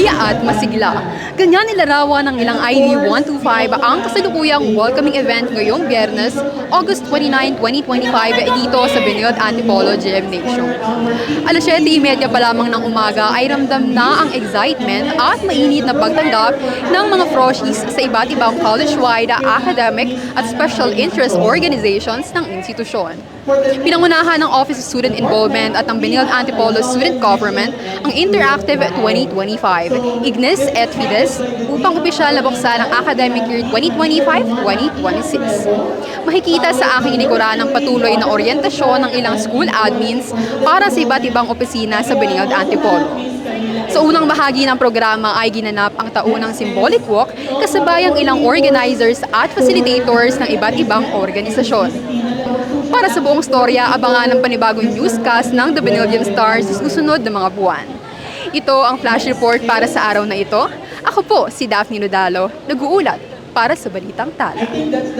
masaya at masigla. Ganyan nilarawan ng ilang ID125 ang kasalukuyang welcoming event ngayong Biyernes, August 29, 2025 dito sa Benilde Antipolo Gymnasium. Alas 7:30 pa lamang ng umaga ay ramdam na ang excitement at mainit na pagtanggap ng mga froshies sa iba't ibang college-wide, academic at special interest organizations ng institusyon. Pinangunahan ng Office of Student Involvement at ng Benilde Antipolo Student Government ang Interactive 2025, Ignis et Fides, upang opisyal na buksan ang academic year 2025-2026. Makikita sa aking likuran ang patuloy na oryentasyon ng ilang school admins para sa iba't ibang opisina sa Benilde Antipolo. Sa unang bahagi ng programa ay ginanap ang taunang symbolic walk kasabay ang ilang organizers at facilitators ng iba't ibang organisasyon. Para sa buong storya, abangan ang panibagong newscast ng The Benildean Stars sa susunod na mga buwan. Ito ang flash report para sa araw na ito. Ako po si Daphne Nodalo, nag-uulat para sa Balitang Tala.